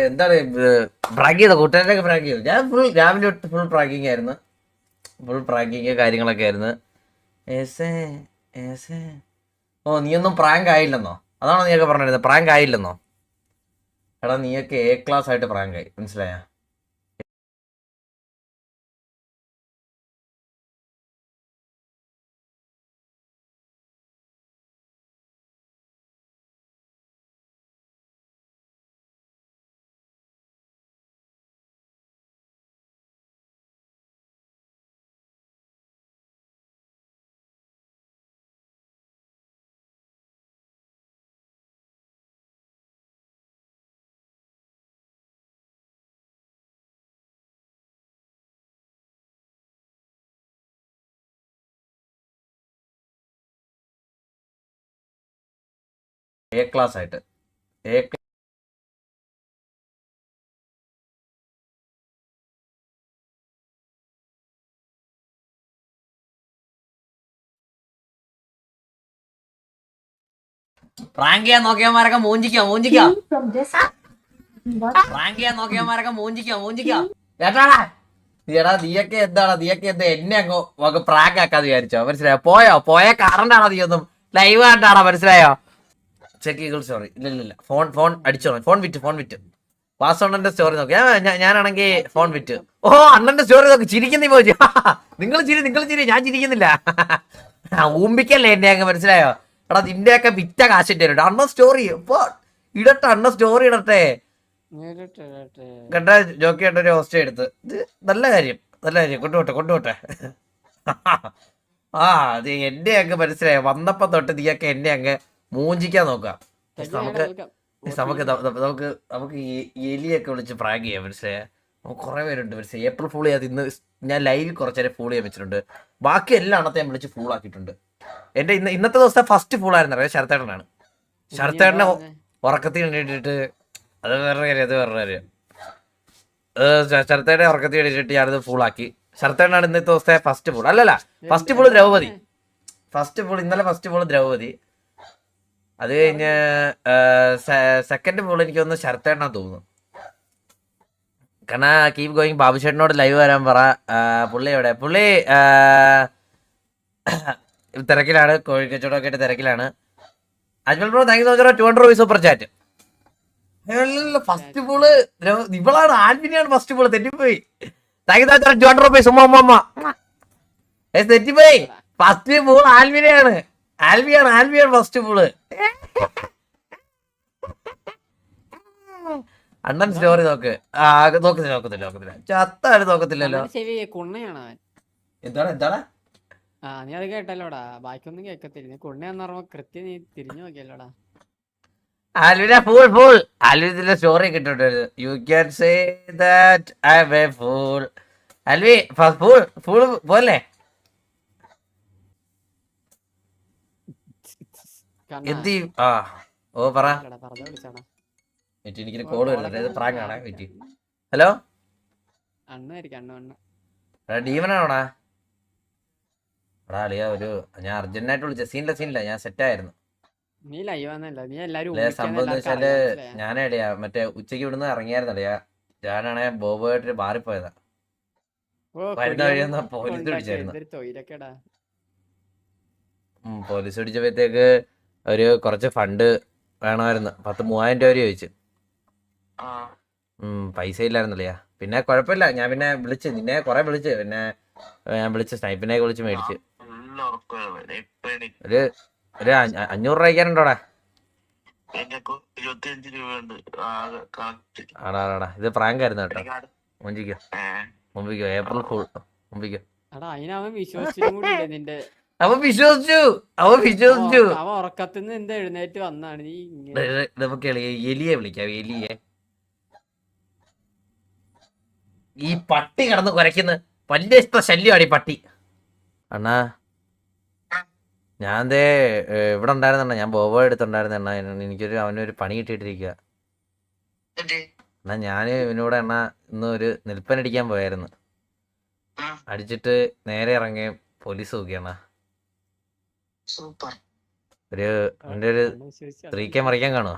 എന്താണ് പ്രാങ്ക് ചെയ്തോ? കൂട്ടുകാരൊക്കെ പ്രാങ്ക് ചെയ്തു. ഞാൻ ഫുൾ രാവിലെ തൊട്ട് ഫുൾ പ്രാങ്കിങ് ആയിരുന്നു. ഫുൾ പ്രാങ്കിങ് കാര്യങ്ങളൊക്കെ ആയിരുന്നു. ഏസേ ഏസേ ഓ നീയൊന്നും പ്രാങ്ക് ആയില്ലെന്നോ? അതാണോ നീയൊക്കെ പറഞ്ഞിരുന്നത്? പ്രാങ്ക് ആയില്ലെന്നോ? എടാ നീയൊക്കെ എ ക്ലാസ് ആയിട്ട് പ്രാങ്ക് ആയി, മനസ്സിലായ? എ ക്ലാസ് ആയിട്ട് എ പ്രാങ്ക് ചെയ്യാൻ നോക്കിയവന്മാരൊക്കെ മൂഞ്ചിക്കോ. പ്രാങ്ക് ചെയ്യാൻ നോക്കിയവന്മാരൊക്കെ മൂഞ്ചിക്കോ. കേട്ടാടാ നീടാ, നീയൊക്കെ എന്താ എന്നെ അങ്ങ് പ്രാങ്ക് ആക്കാന്ന് വിചാരിച്ചോ? മനസ്സിലായോ? പോയ കറണ്ടാണോ? നീ ഒന്നും ലൈവ് ആയിട്ടാണോ? മനസ്സിലായോ? ചെക്ക് സ്റ്റോറി ഇല്ല. ഫോൺ അടിച്ചോ. ഫോൺ വിറ്റ് വാസോണ്ണന്റെ സ്റ്റോറി നോക്കി. ഞാനാണെങ്കിൽ ഫോൺ വിറ്റ്. ഓ അണ്ണന്റെ സ്റ്റോറി നോക്കി ചിരിക്കുന്നീ പോയി. നിങ്ങൾ ചിരി, ഞാൻ ചിരിക്കുന്നില്ല. ഊമ്പിക്കല്ലേ എന്നെ അങ്ങ്, മനസ്സിലായോ? എടാ നിന്റെയൊക്കെ വിറ്റ കാശിന്റെ അണ്ണ സ്റ്റോറി ഇപ്പൊ ഇടട്ടെ. അണ്ണ സ്റ്റോറി ഇടട്ടെ. കണ്ട ജോക്കിയായിട്ട് ഒരു ഹോസ്റ്റ് എടുത്ത്. ഇത് നല്ല കാര്യം കൊണ്ടുപോട്ടെ. ആ അത് എന്നെ അങ്ങ് മനസ്സിലായോ? വന്നപ്പോ തൊട്ട് നീയൊക്കെ എന്നെ അങ്ങ് മൂഞ്ചിക്കാൻ നോക്കാം. നമുക്ക് എലിയൊക്കെ വിളിച്ച് പ്രാങ്ക് ചെയ്യാം, മനസ്സിലായ? നമുക്ക് കുറെ പേരുണ്ട്, മനസ്സിലായി? ഏപ്രിൽ ഫൂൾ ചെയ്യാതെ ഇന്ന് ഞാൻ ലൈവിൽ കുറച്ചേരം ഫൂൾ ചെയ്യാൻ വെച്ചിട്ടുണ്ട്. ബാക്കി എല്ലാ എണ്ണത്തെ ഞാൻ വിളിച്ച് ഫൂൾ ആക്കിയിട്ടുണ്ട്. എന്റെ ഇന്നത്തെ ദിവസത്തെ ഫസ്റ്റ് ഫൂൾ ആയിരുന്നു അറിയാം, ശരത്തേട്ടനാണ്. ശരത്തേട്ടനെ ഉറക്കത്തിന് വേണ്ടിയിട്ട് അത് വേറൊരു കാര്യം. ശരത്തേടെ ഉറക്കത്തിന് വേണ്ടിയിട്ട് ഞാനത് ഫുള്ളാക്കി. ശരത്തേട്ടനാണ് ഇന്നത്തെ ദിവസത്തെ ഫസ്റ്റ് ഫുൾ. അല്ലല്ല, ഫസ്റ്റ് ഫുൾ ദ്രൗപതി. ഇന്നലെ ഫസ്റ്റ് ഫുൾ ദ്രൗപതി. അത് കഴിഞ്ഞ് സെക്കൻഡ് ഫുൾ എനിക്ക് തോന്നുന്നു ശരത്തേട്ടനാന്ന് തോന്നുന്നു. കാരണം കീപ് ഗോയിങ് ബാബുശേട്ടനോട് ലൈവ് വരാൻ പറ. പുള്ളി എവിടെ? പുള്ളി തിരക്കിലാണ്, കോഴിക്കച്ചവടമൊക്കെ ആയിട്ട് തിരക്കിലാണ്. Ajmal bro thank you so much 200 രൂപ സൂപ്പർ ചാറ്റ്. ഫസ്റ്റ് ബോള് ഇവളാണ്, ആൽബിനെയാണ് ഫസ്റ്റ് ബോള്. തെറ്റിപ്പോയി. താങ്ക് യു 200 രൂപ ഉമ്മ. തെറ്റിപ്പോയി. ഫസ്റ്റ് ബോൾ ആൽബിനെയാണ്. ആൽബിയാണ് ഫസ്റ്റ് ബോള്. അണ്ണൻ സ്റ്റോറി നോക്ക്. നോക്കത്തില്ല. ചത്താരും നോക്കത്തില്ലല്ലോ. എന്താണ്? നീ അത് കേട്ടല്ലോടാ, ബാക്കിയൊന്നും കേക്കത്തില്ല. കുണ്ണയാന്ന് പറയുമ്പോ കൃത്യം നീ തിരിഞ്ഞു നോക്കിയല്ലോടാ. ആൽവിനെ ഫൂൾ ആൽവിന്റെ സ്റ്റോറി കിട്ടുന്നുണ്ട്. You can say that I am a fool. ആൽവി ഫൂൾ പോലെ. എന്ത് ഓ പറ. എനിക്കൊരു കോള് വരുന്നുണ്ട്, പ്രാങ്ക് ആണേ. വെയിറ്റ്. ഹലോ ഡീവനാണോടാ? എടാ അളിയാ, ഞാൻ അർജന്റായിട്ട് വിളിച്ച സീനില്ല, ഞാൻ സെറ്റ് ആയിരുന്നു. സംഭവം എന്ന് വെച്ചാല് ഞാനേടിയാ മറ്റേ ഉച്ചക്ക് ഇവിടുന്ന് ഇറങ്ങിയായിരുന്നടിയാ. ഞാനാണെ ബോബോയായിട്ടൊരു ബാറിൽ പോയതാ. വരുന്ന വഴിയൊന്ന് പോലീസ് പിടിച്ചായിരുന്നു. പോലീസ് പിടിച്ചപ്പോഴത്തേക്ക് ഒരു കുറച്ച് ഫണ്ട് വേണമായിരുന്നു. 30,000 രൂപ ചോദിച്ചു. പൈസ ഇല്ലായിരുന്നല്ലയാ. പിന്നെ കുഴപ്പമില്ല, ഞാൻ പിന്നെ വിളിച്ച് നിന്നെ കുറെ വിളിച്ച്. പിന്നെ ഞാൻ വിളിച്ച് സ്നൈപ്പിനെയൊക്കെ വിളിച്ച് മേടിച്ച് ഒരു 500 രൂപയ്ക്കാനുണ്ടോടാ? ആടാ ഇത് പ്രാങ്ക് ആയിരുന്നു കേട്ടോ. മുമ്പിക്കോ ഏപ്രിൽ ഫുൾ മുമ്പിക്കോ. അവൻ വിശ്വസിച്ചു. നമുക്ക് എലിയെ വിളിക്കാം. ഈ പട്ടി കിടന്ന് കുരയ്ക്കുന്നു. വലിയ ഇഷ്ട ശല്യമാണ് ഈ പട്ടി. അണ്ണാ ഞാൻ ഇവിടെ ഉണ്ടായിരുന്ന, ഞാൻ ബോബോ എടുത്തുണ്ടായിരുന്ന എണ്ണ. എനിക്കൊരു അവനൊരു പണി കിട്ടിയിട്ടിരിക്കുക. എന്നാ ഞാന് ഇവനൂടെ എണ്ണ ഇന്ന് ഒരു നിൽപ്പനടിക്കാൻ പോയായിരുന്നു. അടിച്ചിട്ട് നേരെ ഇറങ്ങി പോലീസ് നോക്കിയണ്ണ. ഒരു 3K മറിക്കാൻ കാണുമോ?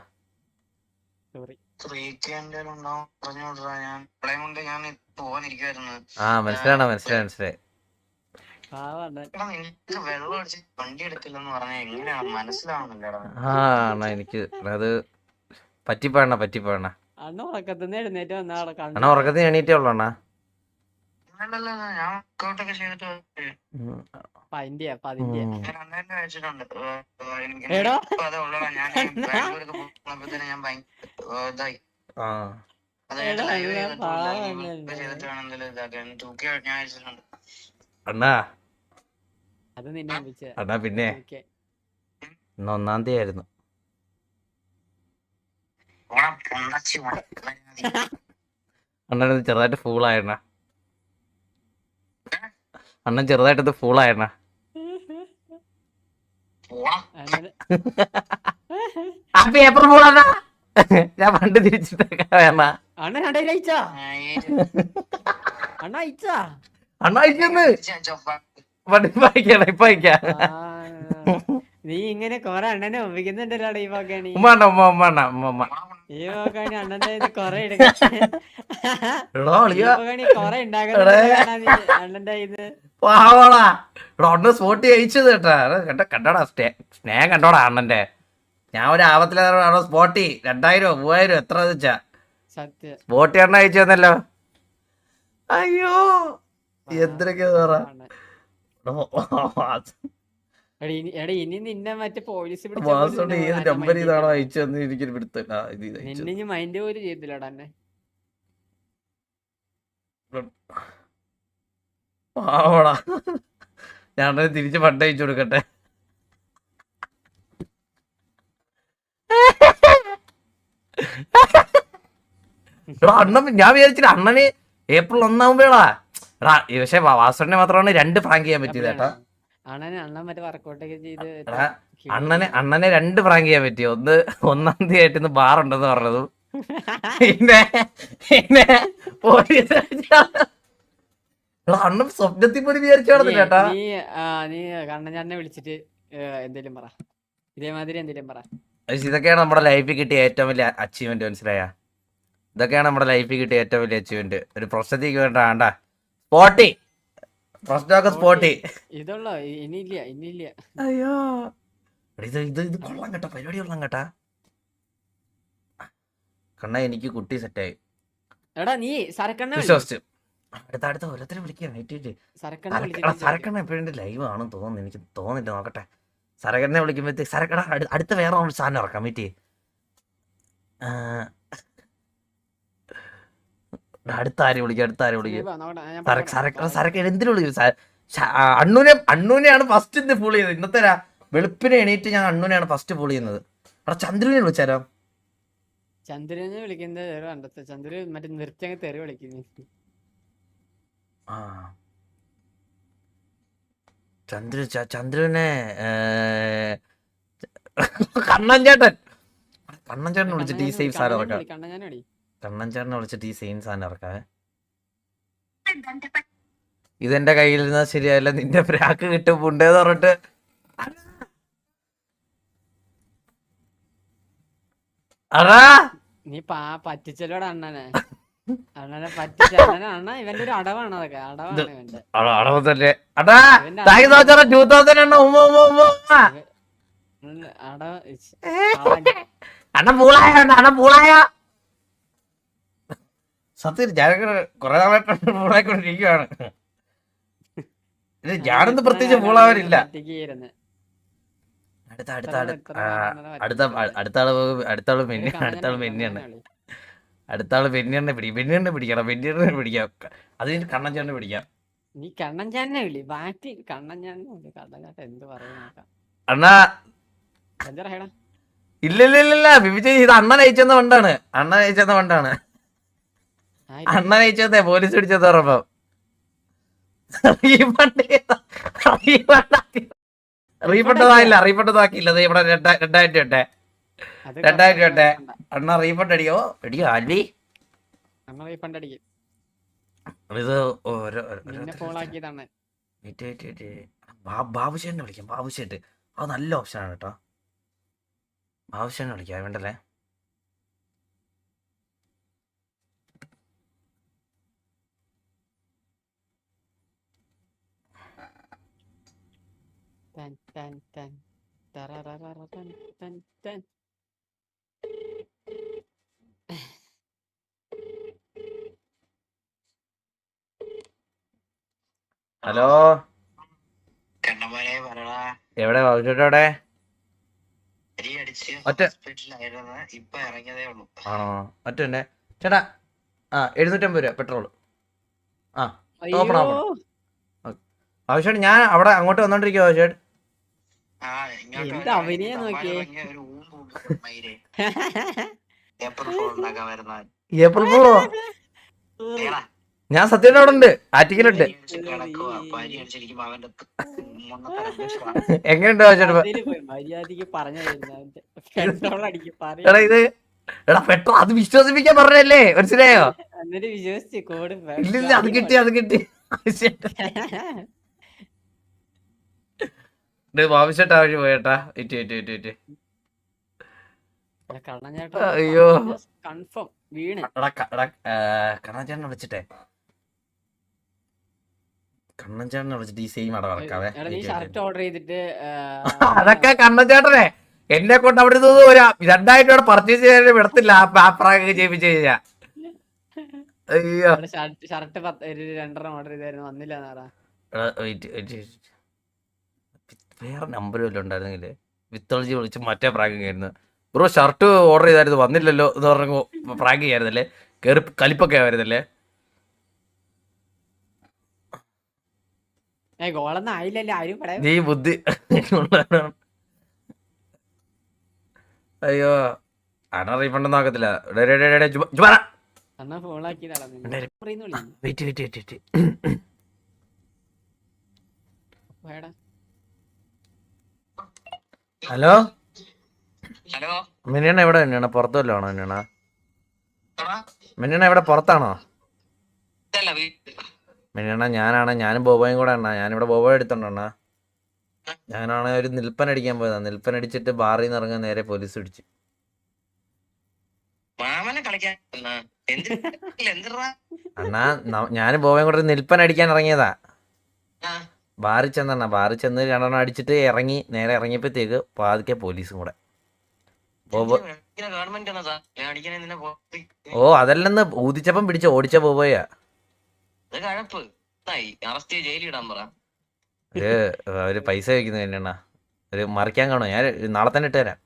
ആ മനസ്സിലായി മനസ്സിലായി. ആ അണ്ണാ എനിക്ക് അത് പറ്റിപ്പോയണ്ണ. അണ്ണ ഉറക്കത്തുനിന്ന് എഴുന്നേറ്റ് വന്നാ അണ്ണാ ഉറക്കത്തിന് എണീറ്റേ ഉള്ളൂ അണ്ണാ. എടോ അണ്ണാ അത് നിന്നെ വിളിച്ചേ. അണ്ണാ പിന്നെ ഇന്ന് 1-ാം തീയതി ആയിരുന്നു. അണ്ണൻ ചെറുതായിട്ട് ഫൂളായണ്ണ. അണ്ണൻ ചെറുതായിട്ടത് ഫൂളായണ്ണ. ആ പേപ്പർ ഫൂളാ ഞാൻ പണ്ട് തിരിച്ചിട്ടേക്കാ വേണ. അണ്ണ അയച്ചാ അണ്ണ അയച്ചാ അണ്ണ അയച്ചെന്ന് ഇപ്പൊ അയക്കാം. നീ ഇങ്ങനെ കൊറേ അണ്ണനെ ഒപ്പിക്കുന്നുണ്ടല്ലോ ഈ പോക്കാണി. ഈ പോക്കാണി അണ്ണന്റെ ഇത് കൊറേ കൊറേ ഉണ്ടാകുന്ന അണ്ണന്റെ ഇത് പാവടാ. അണ്ണ സ്പോട്ടി അയച്ചത് കേട്ടാ. കണ്ടോടാ സ്നേഹം കണ്ടോടാ അണ്ണന്റെ. ഞാൻ ഒരു ആപത്തിലാണ് സ്പോട്ടി 2000-3000 എത്ര വെച്ചാ സത്യം സ്പോട്ടി അണ്ണ അയച്ചു തന്നല്ലോ. അയ്യോ എന്തൊക്കെ ഇനി നിന്നെ മറ്റേ പോലീസ് നമ്പർ ഇതാണോ അയച്ചു തന്നെ എനിക്കൊരു പിടുത്ത. നിന്നെ മൈൻഡ് പോലും ചെയ്തില്ലടാ എന്നെ. പാവടാ ഞാൻ തിരിച്ച് ഫണ്ട് അയച്ചു കൊടുക്കട്ടെ. അണ്ണൻ ഞാൻ വിചാരിച്ചില്ല അണ്ണന് ഏപ്രിൽ 1 പക്ഷെ വാസുവിനെ മാത്രമാണ് 2 പ്രാങ്ക് ചെയ്യാൻ പറ്റിയത് കേട്ടാ. അണ്ണനെ 2 പ്രാങ്ക് ചെയ്യാൻ പറ്റി. 1-ാം തീയതി ആയിട്ട് ഇന്ന് ബാറുണ്ടെന്ന് പറഞ്ഞതും പിന്നെ അണ്ണൻ സ്വപ്നത്തിൽ പോലും വിചാരിച്ചു കേട്ടാ. നീ കണ്ണനെ വിളിച്ചിട്ട് എന്തേലും പറ, ഇതേമാതിരി എന്തേലും പറ. ഇതൊക്കെയാണ് നമ്മുടെ ലൈഫിൽ കിട്ടിയ ഏറ്റവും വലിയ അച്ചീവ്മെന്റ്. മനസ്സിലായ? ഇതൊക്കെയാണ് നമ്മുടെ ലൈഫിൽ കിട്ടിയ ഏറ്റവും വലിയ അച്ചീവ്മെന്റ്. ഒരു പ്രൊഫഷത്തേക്ക് വേണ്ട സ്പോട്ടി പ്രശ്നമൊക്കെ സ്പോട്ടി. ഇതുള്ളോ ഇനിയില്ല. അയ്യോ ഇത് കൊള്ളാം കേട്ടോ, പരിപാടി കൊള്ളാം കേട്ടാ. കണ്ണ എനിക്ക് കുട്ടി സെറ്റായി. എടാ നീ സരക്കണ്ണ വിശ്വസിച്ചു. അടുത്ത ഓരോരുത്തരെ വിളിക്കാൻ സരക്കണ്ണ എപ്പോഴും ലൈവ് ആണെന്ന് തോന്നുന്നു. എനിക്ക് തോന്നില്ല, നോക്കട്ടെ. സരക്കണ്ണെ വിളിക്കുമ്പോഴത്തേക്ക് സരക്കട അടുത്ത വേറെ സാധനം ഇറക്കാം വീട്ടിൽ. അടുത്ത ആര് വിളിക്കും? സരക്ക എന്തിനു വിളിക്കും? അണ്ണൂനെയാണ് ഫസ്റ്റ് ഇന്ന് ഫുൾ ചെയ്തത്. ഇന്നത്തെ വെളുപ്പിനെ എണീറ്റ് ഞാൻ അണ്ണൂനെയാണ് ഫസ്റ്റ് ഫുൾ ചെയ്യുന്നത്. അവിടെ ചന്ദ്രനെ വിളിച്ചാലോ? ചന്ദ്രനെ വിളിക്കുന്നത് ചന്ദ്രൻ മറ്റേ നിർത്തി തെറി വിളിക്കുന്നു. ചന്ദ്രനെ കണ്ണൻ ചേട്ടൻ വിളിച്ചിട്ട് ഈ സെയിം സാധനം ഇറക്കാം. കണ്ണൻ ചേട്ടനെ വിളിച്ചിട്ട് ഈ സെയിം സാധനം ഇറക്കാവേ. ഇതെന്റെ കയ്യിൽ നിന്നാ ശരിയല്ല, നിന്റെ പ്രാക്ക് കിട്ടും പുണ്ടേന്ന് പറഞ്ഞിട്ട്. അതാ നീ പറ്റിച്ചല്ലോടാ അണ്ണനെ. പറ്റിച്ച അണ്ണ ഇവന്റെ ഒരു അടവാണ്. അതൊക്കെ അടവ് തന്നെ. അടാ 2000 അണ്ണ പൂളായ സത്യം. ഞാനൊക്കെ കുറെ നാളായിട്ട് പൂളായിക്കൊണ്ടിരിക്കുകയാണ്. ഞാനൊന്നും പ്രത്യേകിച്ച് പൂളാവാനില്ല. അടുത്ത ആള് പെണ്ണിനെ പിടിക്കാം. അതിന് കണ്ണൻ ചേട്ടനെ പിടിക്കാം. നീ കണ്ണൻ ചേട്ടനെ വിളി. ബാറ്റി കണ്ണൻ ചേട്ടനെ എന്ത് പറയുക അണ്ണാ. ഇല്ല ബിബിജി, ഇത് അണ്ണൻ അയച്ചെന്ന വണ്ടാണ്. അണ്ണൻ അയച്ചതേ പോലീസ് പിടിച്ചെന്ന് പറഞ്ഞപ്പോ റീഫണ്ട് ആക്കിയില്ല. ഇവിടെ 2000 രൂപ അണ്ണ റീഫണ്ട് അടിക്കോ അല്ലി. ഇത് ബാബുശേട്ടനെ വിളിക്കാം. ബാബുശേട്ട് അത് നല്ല ഓപ്ഷനാണ് കേട്ടോ. ബാബുശേട്ടനെ വിളിക്കാം വേണ്ടല്ലേ. ടൻ ടൻ ടൻ ടററററ ടൻ ടൻ ടൻ. ഹലോ കണ്ണന്മാരെ പറടാ. എവിടെ എവിടെ അരി അടിച്ച് ഒറ്റ ഹോസ്പിറ്റലിലായിരുന്നു. ഇപ്പൊ ഇറങ്ങിയതേ ഉള്ളൂ. ആണോ ഒറ്റ തന്നെ ചേട്ടാ. ആ 750 രൂപ പെട്രോൾ. ആ ഓപ്പൺ അയ്യോ ഓപ്പൺ. ആവശ്യമായിട്ട് ഞാൻ അവിടെ അങ്ങോട്ട് വന്നോണ്ടിരിക്കുവോ ആവശ്യമായിട്ട്. ആ ഇങ്ങോട്ട് എന്ത് വരാൻ അഭിനയം തമ്പാൻ നോക്കിയേ. ഇറങ്ങിയ ഒരു മയില് ഏപ്രിൽ ഫോൾ ഉണ്ടാക്കാൻ വരുന്ന ഏപ്രിൽ ഫൂളോ? ഞാൻ സത്യം അവിടെ ഉണ്ട്, ആറ്റിക്കലുണ്ട്. കിടക്കുക. പനി അടിച്ചിരിക്കുമ്പോ അവന്റെ എങ്ങനെയുണ്ട് ആവശ്യമായിട്ട്? അതില് പോയി മര്യാദക്ക് പറഞ്ഞു പെട്രോൾ അടിക്കും എടാ ഇത് എടാ പെട്രോൾ അത് വിശ്വസിപ്പിക്കാൻ പറഞ്ഞല്ലേ, മനസ്സിലായോ? എന്നിട്ട് വിശ്വസിച്ച് കോഡ് ഇല്ലില്ല അത് കിട്ടി അത് കിട്ടി. ആവശ്യമായിട്ട് ആവശ്യം പോയേട്ടാ. അയ്യോ. കൺഫേം വീണ്. കണ്ണൻചേട്ടനെ വിളിച്ചിട്ടെ, കണ്ണൻചേട്ടനെ വിളിച്ചിട്ട് ഈ സെയിം അട നടക്കാവേ. നീ ഷർട്ട് ഓർഡർ ചെയ്തിട്ട് അതൊക്കെ കണ്ണൻചേട്ടനെ എന്നെ കൊണ്ട് അവിടെ നിന്ന് ഒരു 2000 രൂപ പർച്ചേസ് ചെയ്യാൻ വിടത്തില്ല. ആ പേപ്പറൊക്കെ ചെയ്യിപ്പിച്ചു കഴിഞ്ഞാ. അയ്യോ ഷർട്ട് 2 ഓർഡർ ചെയ്തായിരുന്നു, വന്നില്ല എന്നാറാ. വേറെ നമ്പർ വല്ലതും ഉണ്ടായിരുന്നെങ്കിലേ വിത്തോളജി വിളിച്ച് മറ്റേ പ്രാങ്കിങ് ആയിരുന്നു. ബ്രോ ഷർട്ട് ഓർഡർ ചെയ്തായിരുന്നു വന്നില്ലല്ലോ എന്ന് പറഞ്ഞു പ്രാങ്ക് ചെയ്യായിരുന്നല്ലേ. കയറി കലിപ്പൊക്കെ ആയിരുന്നല്ലേ. ഗോളൊന്നും ആയില്ലല്ലോ ആരും പറയാം. നീ ബുദ്ധി. അയ്യോ അണ റീഫണ്ട് നോക്കത്തില്ല. അണ്ണാ ഫോളാക്കി ഹലോ ഹലോ മിനിയണ്ണ എവിടെ തന്നെയാണ്? പുറത്തു വല്ലോ ആണോ തന്നെയാണ്? മിനിയണ്ണ എവിടെ പുറത്താണോ? മിനിയണ്ണ ഞാനും ബോബോയും കൂടെ അണ്ണാ. ഞാനിവിടെ ബോബോ എടുത്തോണ്ടണ്ണ. ഞാനാണ് ഒരു നിൽപ്പൻ അടിക്കാൻ പോയതാ. നിൽപ്പൻ അടിച്ചിട്ട് ബാറിൽ നിന്ന് ഇറങ്ങാൻ നേരെ പോലീസ് പിടിച്ചു. അണ്ണാ ഞാനും ബോബോയും കൂടെ നിൽപ്പൻ അടിക്കാൻ ഇറങ്ങിയതാ. ബാറിൽ ചെന്നണ്ണ. ബാറിൽ ചെന്ന് 2 അടിച്ചിട്ട് ഇറങ്ങി. നേരെ ഇറങ്ങിയപ്പോഴത്തേക്ക് പാതിക്കെ പോലീസും കൂടെ. ബോബോ ഓ അതല്ലെന്ന് ഊതിച്ചപ്പം പിടിച്ച് ഓടിച്ച ബോബോയാ. ഒരു പൈസ വയ്ക്കുന്നത് തന്നെയാണ്. ഒരു മറിക്കാൻ കാണോ? ഞാൻ നാളെ തന്നെ ഇട്ട് തരാം.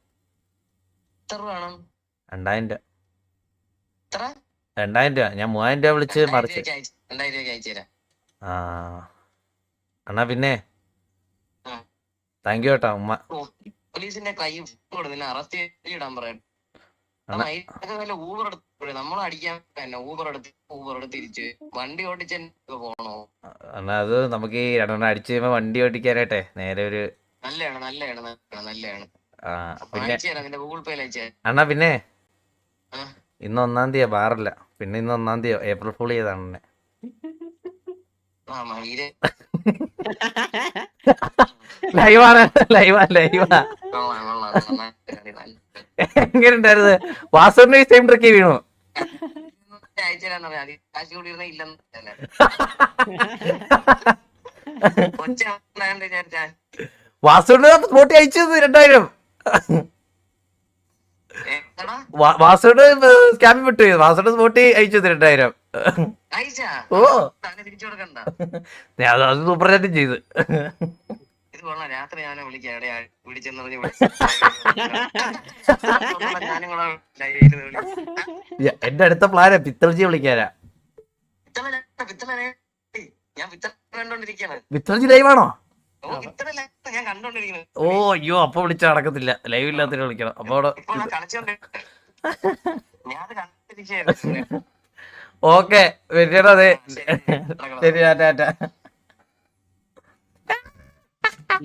2000 രൂപ. 2000 രൂപ. ഞാൻ 3000 രൂപ വിളിച്ച് മറിച്ച്. ആ അണ്ണാ പിന്നെ താങ്ക് യു കേട്ടോ ഉമ്മ. പോലീസിന്റെ കൈ അറസ്റ്റ് ഇടാൻ പറയട്ടെ. ഊബർ എടുത്ത് നമ്മളെ അടിക്കാൻ ഊബർ എടുത്ത് തിരിച്ച് വണ്ടി ഓടിച്ച് പോണോ? അണ്ണാ അത് നമുക്ക് ഈ 2 അടിച്ചു കഴിയുമ്പോ വണ്ടി ഓടിക്കാനായിട്ടെ നേരെ ഒരു നല്ലതാണ്. ആ പിന്നെ ഗൂഗിൾ പേയിൽ അയച്ചേ. അണ്ണാ പിന്നെ ഇന്ന് 1-ാം തീയതി ബാറില്ല. പിന്നെ ഇന്ന് 1-ാം തീയതി ഏപ്രിൽ ഫുൾ ചെയ്താണ് എന്നെ. ലൈവാണ് ലൈവാ. എങ്ങനെ ഉണ്ടായിരുന്നു? വാസുവിന്റെ സെയിം ട്രിക്ക് വീണു. വാസുവിന്റെ സ്പോട്ടി അയച്ചു 2000. വാസുവിന്റെ സ്കാമിൽ വിട്ടു. വാസുവിന്റെ സ്പോട്ടി അയച്ചു 2000. ഓ അത് സൂപ്പർ ചാറ്റും ചെയ്ത്. രാത്രി ഞാനെ വിളിക്കാം. എന്റെ അടുത്ത പ്ലാനാ പിത്തൾജി വിളിക്കാനാ. പിത്തൾജി ലൈവാണോ? ഓ അയ്യോ അപ്പൊ വിളിച്ച നടക്കത്തില്ല. ലൈവ് ഇല്ലാത്ത വിളിക്കണം. അപ്പൊ അവിടെ ഓക്കെ അതെ ശരി.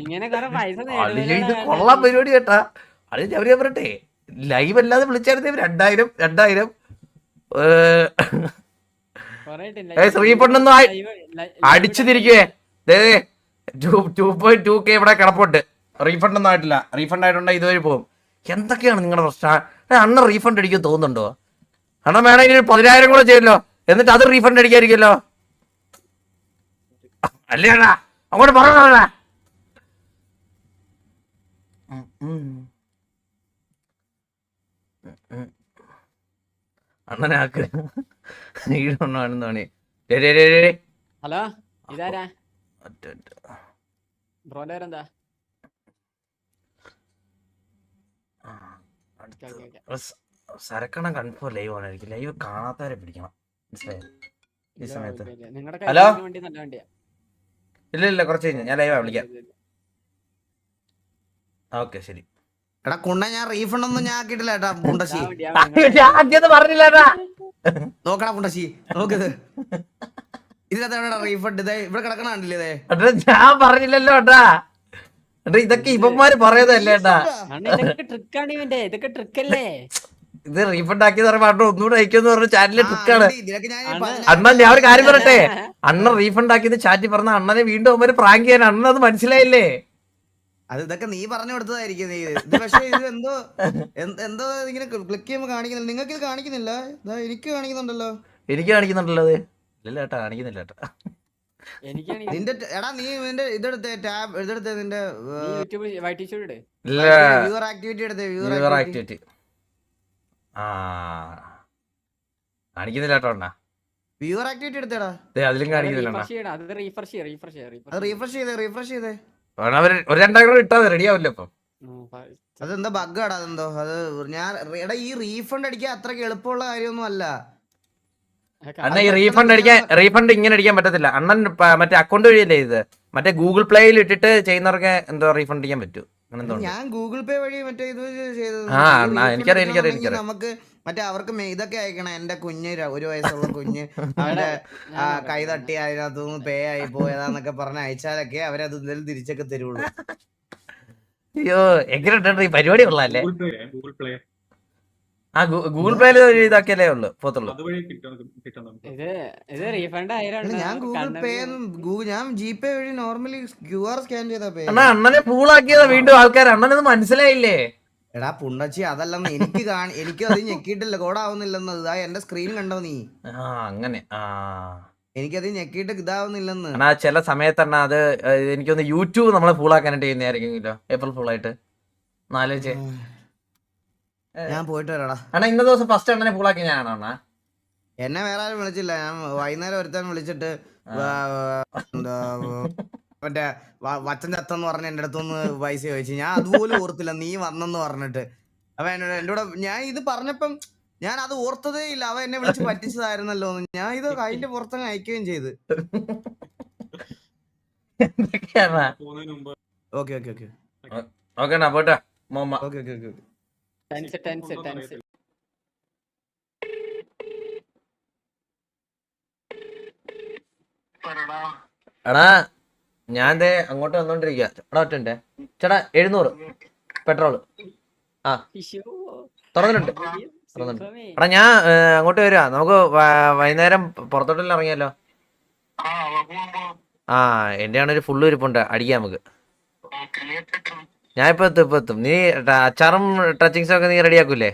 ഇങ്ങനെ പൈസ ഇത് കൊള്ളാൻ പരിപാടി കേട്ടാ. അത് ഞാൻ പറയട്ടെ, ലൈവ് അല്ലാതെ വിളിച്ചായിരുന്നു 2000. റീഫണ്ടൊന്നും അടിച്ചു തിരിക്കുവേ. 2.2K ഇവിടെ കിടപ്പുണ്ട്. റീഫണ്ട് ഒന്നും ആയിട്ടില്ല. റീഫണ്ട് ആയിട്ടുണ്ടെങ്കിൽ ഇതുവരെ പോകും. എന്തൊക്കെയാണ് നിങ്ങളുടെ പ്രശ്നം? അണ്ണ റീഫണ്ട് അടിക്കാൻ തോന്നുന്നുണ്ടോ? അണ്ണ വേണമെങ്കിൽ 10,000 കൂടെ ചെയ്യല്ലോ, എന്നിട്ട് അത് റീഫണ്ട് അടിക്കാതിരിക്കല്ലോ. അല്ലേ അണ്ണാ അങ്ങോട്ട് പറഞ്ഞ അണ്ണനാക്ക് ഈടൊന്നാണെന്ന് തോന്നി. ഹലോ ഇതാരാ ബ്രോന്റെ പേരെന്താ? സരക്കണം കൺഫേം ലൈവ് ആണ്. എനിക്ക് ലൈവ് കാണാത്തവരെ പിടിക്കണം, മനസ്സിലായോ ഈ സമയത്ത്. നിങ്ങളുടെ ഹലോ? വണ്ടി നല്ല വണ്ടിയാ. ഇല്ല കുറച്ച് കഴിഞ്ഞു ഞാൻ ലൈവാ വിളിക്കാം. ഓക്കെ ശരി. എടാ കുണ്ണ ഞാൻ റീഫണ്ട് ഒന്നും ഞാൻ ആക്കിയിട്ടില്ല കേട്ടാ പുണ്ടശി. പറഞ്ഞില്ലേട്ടാ. നോക്കടാ പുണ്ടശി നോക്കത് ഇതിനകത്ത് റീഫണ്ട് ഇതേ ഇവിടെ കിടക്കണ കണ്ടില്ലേ? ഞാൻ പറഞ്ഞില്ലല്ലോ ഏട്ടാ. ഇതൊക്കെ ഇവന്മാര് പറയുന്നതല്ലേ ഏട്ടാ. ഇതൊക്കെ ട്രിക്കാണ് ഇവന്റെ, ഇതൊക്കെ ട്രിക്കല്ലേ? ഇത് റീഫണ്ട് ആക്കിയെന്ന് പറയുമ്പോ ഒന്നുകൂടെ അയക്കുമെന്ന് പറഞ്ഞ ചാനലിലെ ട്രിക്കാണ്. ഇതിനൊക്കെ ഞാൻ അണ്ണൻ ഞാൻ ഒരു കാര്യം പറയട്ടെ, അണ്ണൻ റീഫണ്ട് ആക്കിയത് ചാറ്റി പറഞ്ഞ അണ്ണനെ വീണ്ടും അവര് പ്രാങ്ക് ചെയ്യാൻ അണ്ണൻ അത് മനസ്സിലായില്ലേ? അത് ഇതൊക്കെ നീ പറഞ്ഞു കൊടുത്തതായിരിക്കും. നീ ഇത് പക്ഷേ ഇത് എന്തോ ഇങ്ങനെ ക്ലിക്ക് ചെയ്യുമ്പോ കാണിക്കുന്നില്ല. നിങ്ങൾക്ക് ഇത് കാണിക്കുന്നില്ല? ഇതാ എനിക്ക് കാണിക്കുന്നുണ്ടല്ലോ. എനിക്ക് കാണിക്കുന്നുണ്ടല്ലോ അത്. ഇല്ല ഏട്ടാ കാണിക്കുന്നില്ല ഏട്ടാ. നിന്റെ എടാ നീ നിന്റെ ഇതെടുത്തേ, ടാബ് ഇതെടുത്തേ, നിന്റെ വ്യൂവർ ആക്ടിവിറ്റി എടുത്തേ. വ്യൂവർ ആക്ടിവിറ്റി കാണിക്കുന്നില്ല കേട്ടോ അണ്ണാ. വ്യൂവർ ആക്ടിവിറ്റി എടുത്തേടാ. അതിലും കാണിക്കുന്നില്ല. അത് റീഫ്രഷ് ചെയ്തേ. അവര് ഒരു 2 കൂടെ ഇട്ടാ റെഡി ആവില്ല ഇപ്പം. അതെന്താ ബഗ്ഗാടാ അതെന്തോ. അത് ഞാൻ എടാ ഈ റീഫണ്ട് അടിക്കാൻ അത്രക്ക് എളുപ്പമുള്ള കാര്യമൊന്നും അല്ല. അണ്ണ ഈ റീഫണ്ട് ഇങ്ങനെ അടിക്കാൻ പറ്റത്തില്ല. അണ്ണൻ മറ്റേ അക്കൗണ്ട് വഴിയല്ലേ ഇത്, മറ്റേ ഗൂഗിൾ പ്ലേയിൽ ഇട്ടിട്ട് ചെയ്യുന്നവർക്ക് എന്തോ റീഫണ്ട് ചെയ്യാൻ പറ്റും. ഞാൻ ഗൂഗിൾ പേ വഴി മറ്റേ ഇത് ചെയ്തത്. എനിക്കറിയാം. നമുക്ക് മറ്റേ അവർക്ക് ഇതൊക്കെ അയക്കണം. എന്റെ കുഞ്ഞ് 1 വയസ്സുള്ള കുഞ്ഞ് അവന്റെ കൈ തട്ടി അതിനകത്തുനിന്ന് പേ ആയി പോയതാന്നൊക്കെ പറഞ്ഞ് അയച്ചാലൊക്കെ അവരത് എന്തായാലും തിരിച്ചൊക്കെ തരുള്ളൂ. അയ്യോ എങ്ങനെ ഈ പരിപാടി ഉള്ളല്ലേ? ഗൂഗിൾ പേയില് ഇതാക്കിയല്ലേ ഉള്ളു പോത്തുള്ളൂ. ഞാൻ ഗൂഗിൾ പേ ഞാൻ ജിപേ വഴി നോർമലി QR സ്കാൻ ചെയ്താ പേ. അണ്ണനെ ഫൂളാക്കിയതാ വീണ്ടും ആൾക്കാർ. അണ്ണനത് മനസ്സിലായില്ലേ? എടാ പുണ്ടച്ചി അതല്ലെന്ന് എനിക്ക് അത് ഞെക്കിയിട്ടില്ല, കോഡാവുന്നില്ലെന്ന്. ഇതാ എന്റെ സ്ക്രീൻ കണ്ടോ നീ? അങ്ങനെ എനിക്കത് ഞെക്കിയിട്ട് ഇതാവുന്നില്ലെന്ന്. ചില സമയത്തണ്ണ അത് എനിക്കൊന്ന് യൂട്യൂബ് നമ്മളെ ഫൂളാക്കാനായിട്ട് ചെയ്യുന്നതായിരിക്കുമല്ലോ, ഏപ്രിൽ ഫൂളായിട്ട്. നാലോചിച്ചേ ഞാൻ പോയിട്ട് വരാടാ. അണ്ണാ ഇന്ന ദിവസം ഫസ്റ്റ് അണ്ണനെ ഫൂളാക്കി ഞാനാണോ അണ്ണാ? എന്നെ വേറെ ആരും വിളിച്ചില്ല. ഞാൻ വൈകുന്നേരം ഒരുത്താൻ വിളിച്ചിട്ട് മറ്റേ വച്ചൻ ചത്തെന്ന് പറഞ്ഞ എന്റെ അടുത്തൊന്ന് പൈസ ചോദിച്ചു. ഞാൻ അതുപോലും ഓർത്തില്ല നീ വന്നെന്ന് പറഞ്ഞിട്ട്. അവ എന്റെ കൂടെ ഞാൻ ഇത് പറഞ്ഞപ്പം ഞാൻ അത് ഓർത്തതേ ഇല്ല. അവ എന്നെ വിളിച്ച് പറ്റിച്ചതായിരുന്നല്ലോ. ഞാൻ ഇത് അതിന്റെ പുറത്തങ്ങ് അയക്കുകയും ചെയ്ത്. ഓക്കെ പോട്ടെ. എടാ ഞാൻ അങ്ങോട്ട് വന്നോണ്ടിരിക്കുക. എടാ ഒറ്റണ്ടേ ചേട്ടാ 700 പെട്രോള് തുറന്നിട്ടുണ്ട്. എടാ ഞാൻ അങ്ങോട്ട് വരുവാ. നമുക്ക് വൈകുന്നേരം പുറത്തോട്ടെല്ലാം ഇറങ്ങിയല്ലോ. എന്റെ ആണൊരു ഫുള്ള് ഇരിപ്പുണ്ട്, അടിക്കാം നമുക്ക്. ഞാൻ ഇപ്പൊ എത്തും. നീ അച്ചാറും ടച്ചിങ്സും ഒക്കെ നീ റെഡിയാക്കൂലേ?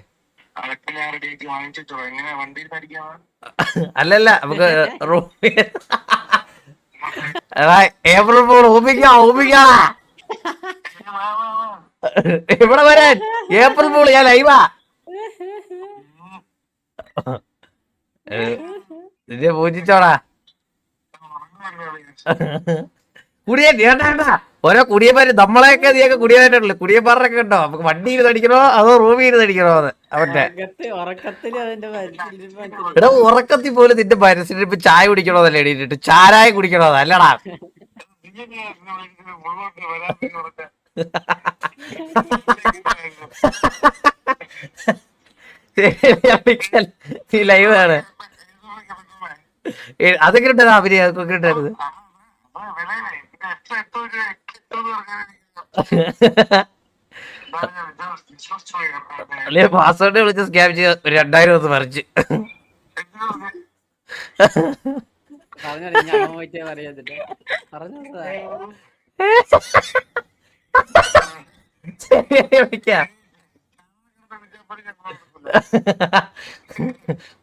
അല്ലല്ല നമുക്ക് ഏപ്രിൽ ഫൂൾ ഇവിടെ വരാൻ. ഏപ്രിൽ ഫൂൾ ഞാൻ ലൈവാ. നിന്നെ പൂജിച്ചോടാ. കുടിയേട്ടാ ഓരോ കുടിയന്മാര് നമ്മളെയൊക്കെ നീയൊക്കെ കുടിയനായിട്ടുള്ളു. കുടിയന്മാരൊക്കെ ഉണ്ടോ? നമുക്ക് വണ്ടിയിൽ തടിക്കണോ അതോ റൂമിൽ തടിക്കണോ എന്ന് അവന്റെ എടാ ഉറക്കത്തിൽ പോലും നിന്റെ മനസ്സിൽ ഇപ്പൊ ചായ കുടിക്കണോന്നല്ലേ എടീട്ട്? ചാരായ കുടിക്കണോന്ന് അല്ലടാ. നീ ലൈവ് ആണ്. അതൊക്കെ ഉണ്ടായിരുന്നു അഭിനയം, അതൊക്കെ ഉണ്ടായിരുന്നു. അല്ലെ പാസ്വേഡ് വിളിച്ച് സ്കാം ചെയ്ത് 2000 ഒന്ന് മറിച്ച്.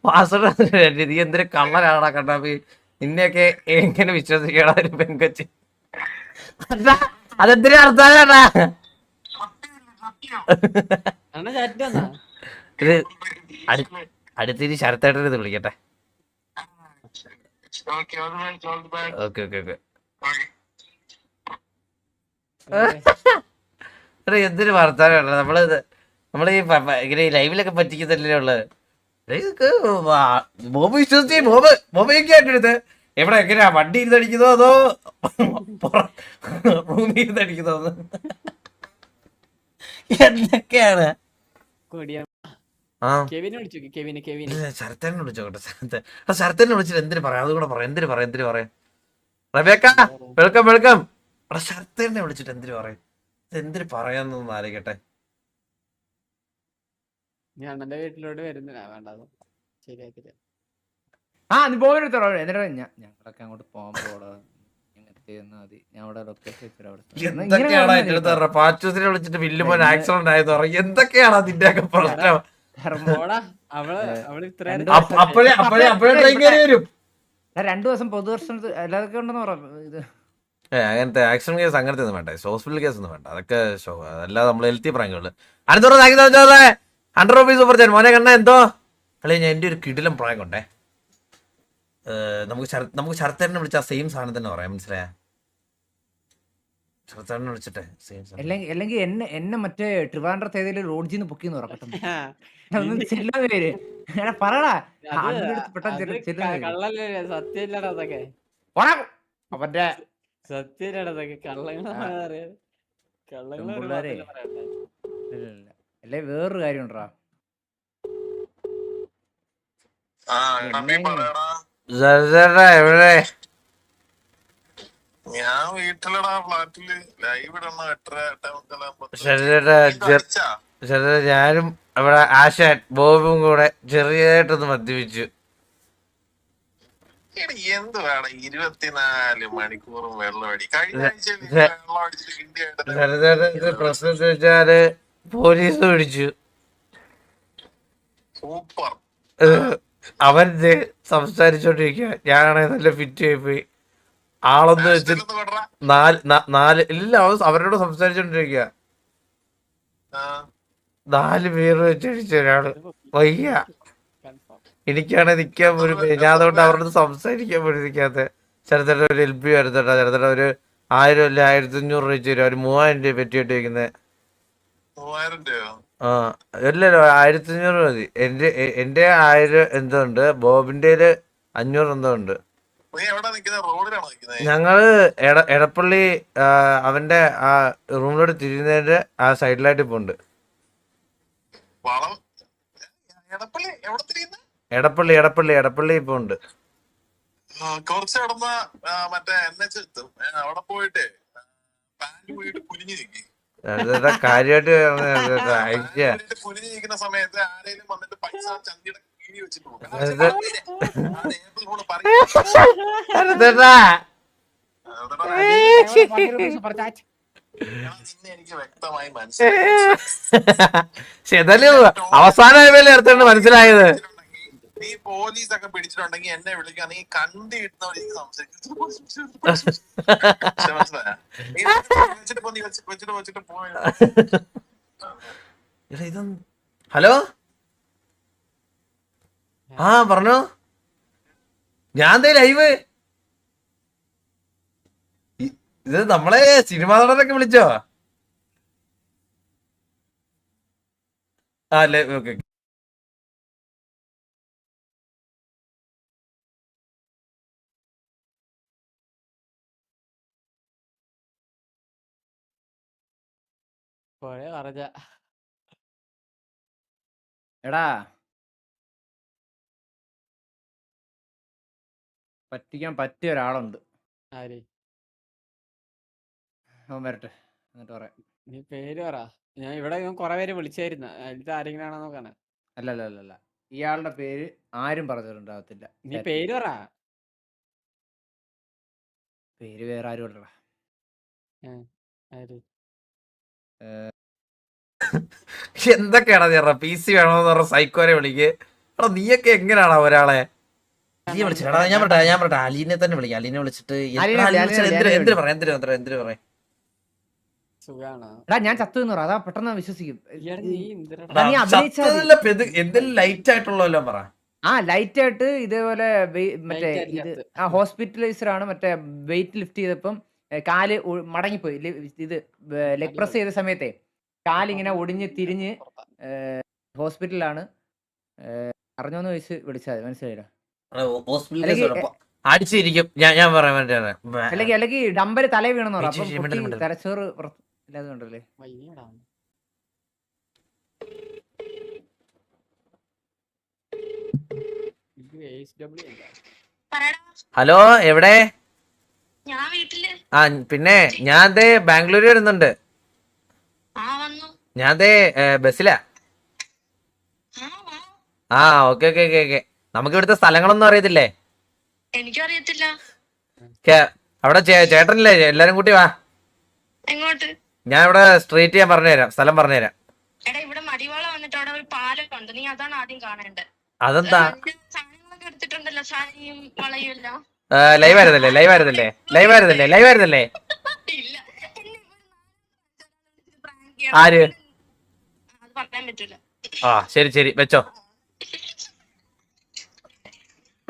പാസ്വേഡ് നീ എന്തൊരു കള്ളനാടാ കണ്ടാ. നിന്നെയൊക്കെ എങ്ങനെ വിശ്വസിക്കണ ഒരു പെങ്കൊച്ച്? അതെന്തിനാ അർത്ഥാനാ? അണ്ണ ചാറ്റ് വന്നാ ഇത് അടുത്തിരി ശരത്തേട്ടൻ ഇത് വിളിക്കട്ടെ. Okay okay okay. എടാ എന്തൊരു വർത്താനം നമ്മള് ഈ ഇങ്ങനെ ലൈവിലൊക്കെ പറ്റിക്കുന്നല്ലേ ഉള്ളത്. ബോബ് വിശ്വസിച്ച് ബോബയൊക്കെ ആയിട്ടെടുത്ത് എവിടെ എങ്ങനെയാ വണ്ടി ഇരുന്നടിക്കുന്നോ അതോ റൂമിൽ ഇരുന്നടിക്കുന്നോ എന്തൊക്കെയാണ്? ശരത്തേനെ വിളിച്ചോട്ടെ. ശരത്തേനെ വിളിച്ചിട്ട് എന്തിനു പറയാം, അതുകൂടെ പറയാം. എന്തിനു പറയാം റബേക്ക വെൽക്കം വെൽക്കം. എടാ ശരത്തേനെ വിളിച്ചിട്ട് എന്തിനു പറയാം, എന്തിനു പറയാന്നൊന്നും ആലോചിക്കട്ടെ. അണ്ണന്റെ വീട്ടിലോട്ട് വരുന്നില്ല, വേണ്ടത് ശരിയാക്കില്ല. നീ പോകെടുത്തോളൂ. എന്നിട്ട് ഞങ്ങളൊക്കെ അങ്ങോട്ട് പോകുമ്പോളാ മതി. ഞാൻ അവിടെ ലൊക്കേഷൻ എന്തൊക്കെയാണ് പാച്ചൂസിനെ വിളിച്ചിട്ട് വില്ലുമോൻ ആക്സിഡന്റ് ആയെന്ന് പറയും. എന്തൊക്കെയാണ് അതിന്റെ ഒക്കെ പ്രശ്നം? അപ്പോഴേ ട്രെയിൻ കയറി വരും. 2 ദിവസം പൊതുദർശന എല്ലാതൊക്കെ ഉണ്ടെന്ന് പറഞ്ഞു. അങ്ങനത്തെ ആക്സിഡന്റ് കേസ് അങ്ങനത്തെ ഒന്നും വേണ്ട, ഹോസ്പിറ്റൽ കേസ് ഒന്നും വേണ്ട. അതൊക്കെ ഷോ, അല്ലാതെ നമ്മൾ ഹെൽത്തി പ്രാങ്കുള്ളു. അടുത്തോടെ 100 രൂപീസ് സൂപ്പർ ചാറ്റ്. മോനെ കണ്ണ എന്തോ അല്ലെ, ഞാൻ എന്റെ ഒരു കിടിലം പ്രാങ്ക് ഉണ്ടേ. നമുക്ക് ശരത്തേനെ വിളിച്ച സെയിം സാധനം തന്നെ പറയാം, മനസ്സിലായ? ശരത്തേനെ വിളിച്ചിട്ടെ അല്ലെങ്കിൽ എന്നെ മറ്റേ ട്രിവാൻഡ്രത്ത് ഏതെങ്കിലും ലോഡ്ജിന്ന് പൊക്കിന്ന് പറയട്ടെ. പേര് പറടാ. സത്യമില്ലടാ അതൊക്കെ, അവന്റെ സത്യമില്ലടാ അതൊക്കെ കള്ളങ്ങളെ. അല്ലെ വേറൊരു കാര്യം ഉണ്ടോ? എവിടെ? ഞാൻ വീട്ടിലടാ, ഫ്ലാറ്റില് ലൈവ് ഇടണ 8:30 ഞാനും അവിടെ ആശാൻ ബോബും കൂടെ ചെറിയതായിട്ടൊന്ന് മദ്യപിച്ചു. എന്ത് വേണം 24 മണിക്കൂറും വെള്ളം അടി. കഴിഞ്ഞ ആഴ്ച പ്രശ്നം വെച്ചാല് പോലീസ് പിടിച്ചു. സൂപ്പർ. അവൻ സംസാരിച്ചോണ്ടിരിക്കുക, ഞാനാണെങ്കിൽ നല്ല ഫിറ്റ് ആയി പോയി. ആളൊന്ന് വെച്ച് 4 ഇല്ല, അവരോട് സംസാരിച്ചോണ്ടിരിക്കുക. 4 പേര് വെച്ചടിച്ച ഒരാള്. വയ്യ, എനിക്കാണെ നിക്കാൻ പോലും. ഞാൻ അതുകൊണ്ട് അവരോട് സംസാരിക്കാൻ പോലും നിൽക്കാത്ത. ചിലത്തട്ട ഒരു LP വരുത്തട്ട, ചിലത്തട്ട ഒരു 1000 അല്ലെ 1500 രൂപ വെച്ച് തരും. ഒരു 3000 രൂപ പറ്റിയിട്ട് വെക്കുന്നത്. അല്ലല്ലോ 1500 മതി. എന്റെ 1000 എന്തോ ഉണ്ട്, ബോബിന്റെ 500 എന്തോ ഉണ്ട്. ഞങ്ങള് എടപ്പള്ളി അവന്റെ ആ റൂമിലോട്ട് തിരിയുന്നതിന്റെ ആ സൈഡിലായിട്ട് ഇപ്പൊ ഉണ്ട്. എടപ്പള്ളി ഇപ്പൊ ഉണ്ട്. കുറച്ച് നടന്ന മറ്റേ NH എത്തും, അവിടെ പോയിട്ട് കുനിഞ്ഞു നിൽക്കി. കാര്യമായിട്ട് കുനിഞ്ഞു നിൽക്കുന്ന സമയത്ത് ആരെങ്കിലും വന്നിട്ട് പൈസ ചന്തിയുടെ കീഴി വെച്ചിട്ട് പോകും. എനിക്ക് വ്യക്തമായി അവസാനം എടുത്തോണ്ട് മനസ്സിലായത്. നീ പോലീസ് ഒക്കെ പിടിച്ചിട്ടുണ്ടെങ്കിൽ എന്നെ വിളിക്കുക, നീ കണ്ടിട്ടുന്നവർ വെച്ചിട്ട് പോയ. ഹലോ, പറഞ്ഞോ. ഞാൻ ലൈവ് ഇത് നമ്മളെ സിനിമാ നടനൊക്കെ വിളിച്ചോ? അല്ലേ, ഓക്കെ. എടാ പറ്റിക്കാൻ പറ്റിയ ഒരാളുണ്ട്. അവൻ വരട്ടെ, എന്നിട്ട് പറയാം. നീ പേര് പറ. ഞാൻ ഇവിടെ കൊറേ പേര് വിളിച്ചായിരുന്നു, അതിലത്തെ ആരെങ്കിലും ആണോ നോക്കാണ്. അല്ല, ഇയാളുടെ പേര് ആരും പറഞ്ഞിട്ടുണ്ടാകത്തില്ല. നീ പേര് പറ. പേര് വേറെ ആരും ഇല്ലടാ. എന്തൊക്കെയാണോ ചേട്ടാ PC വേണോന്ന് പറഞ്ഞ സൈക്കോനെ വിളിക്ക്. എടാ നീയൊക്കെ എങ്ങനെയാണോ ഒരാളെ നീ വിളിച്ചടാ? ഞാൻ പറട്ടെ അലീനെ തന്നെ വിളിക്കാം. അലീനെ വിളിച്ചിട്ട് എന്തിനു പറയാം? സുഖാണോ? എടാ ഞാൻ ചത്തു എന്ന് പറ, അതാ പെട്ടെന്ന് വിശ്വസിക്കും. എടാ, നീ എന്തിനാ എടാ, നീ അഭിനയിച്ചാ മതി. എന്തെങ്കിലും ലൈറ്റ് ആയിട്ടുള്ളല്ലോ പറ. ആ ലൈറ്റ് ആയിട്ട് ഇതേപോലെ മറ്റേ Light ആയിട്ട് ഇത് ചത്ത്. ആ ഹോസ്പിറ്റലൈസർ ആണ്. മറ്റേ വെയിറ്റ് ലിഫ്റ്റ് ചെയ്തപ്പം കാല് മടങ്ങിപ്പോയി. ഇത് ലെഗ് പ്രസ് ചെയ്ത സമയത്തെ കാലിങ്ങനെ ഒടിഞ്ഞ് തിരിഞ്ഞ് ഹോസ്പിറ്റലിലാണ്. അറിഞ്ഞോന്ന് ചോദിച്ച് വിളിച്ചാൽ മനസ്സിലായില്ല. ഹോസ്പിറ്റലിൽ അടിച്ചിരിക്കും. ഞാൻ പറയാൻ വേണ്ടിയാണ്. അല്ലെങ്കിൽ ഡമ്പര് തലേ വീണെന്ന് പറയാം. മിണ്ടല്, അപ്പം മിണ്ടല്. തലച്ചോറ് ഇല്ലാതെ കണ്ടല്ലേ. വയ്യടാ. ഇത് HW അല്ല. പറയടാ. ഹലോ, എവിടെ? ഞാൻ വീട്ടില്. ആ പിന്നെ ഞാൻ ബാംഗ്ലൂർ വരുന്നുണ്ട്. വന്നു. ഞാൻ ബസ്സിലാ. വാ. ആ ഓക്കെ ഓക്കെ ഓക്കെ ഓക്കെ. നമുക്ക് ഇവിടുത്തെ സ്ഥലങ്ങളൊന്നും അറിയത്തില്ലേ? എനിക്കും അറിയത്തില്ല. അവിടെ ചേട്ടനില്ലേ? എല്ലാരും കൂട്ടി വാ. എങ്ങോട്ട്? ഞാൻ ഇവിടെ സ്ട്രീറ്റ് ഞാൻ പറഞ്ഞുതരാം, സ്ഥലം പറഞ്ഞുതരാം. എടാ, ഇവിടെ മടിവാള വന്നിട്ട് അവിടെ ഒരു പാലൊക്കെ ഉണ്ട്. നീ അതാണ് ആദ്യം കാണേണ്ടത്. അതെന്താ? സാധനങ്ങളൊക്കെ എടുത്തിട്ടുണ്ടല്ലോ, സാരിയും വളയും എല്ലാം. ലൈവ് ആയിരുന്നല്ലേ? ലൈവ് ആയിരുന്നല്ലേ? ലൈവ് ആയിരുന്നല്ലേ? ലൈവ് ആയിരുന്നല്ലേ? ഇല്ല. prank ചെയ്യണം. ആര്? അത് പറയാൻ പറ്റൂല. ആ ശരി ശരി വെച്ചോ.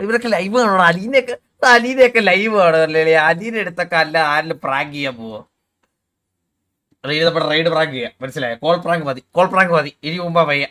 ഇവരൊക്കെ ലൈവ് കാണണം. അലീനയൊക്കെ ലൈവ് കാണുമല്ലേ? അലീനെ എടുത്തൊക്കെ അല്ല ആരിലും പ്രാങ്ക് ചെയ്യാൻ പോവോ? റെയ്ഡ് പ്രാങ്ക് ചെയ്യാം, മനസ്സിലായോ? കോൾ പ്രാങ്ക് മതി ഇനി മുമ്പാ വയ്യ.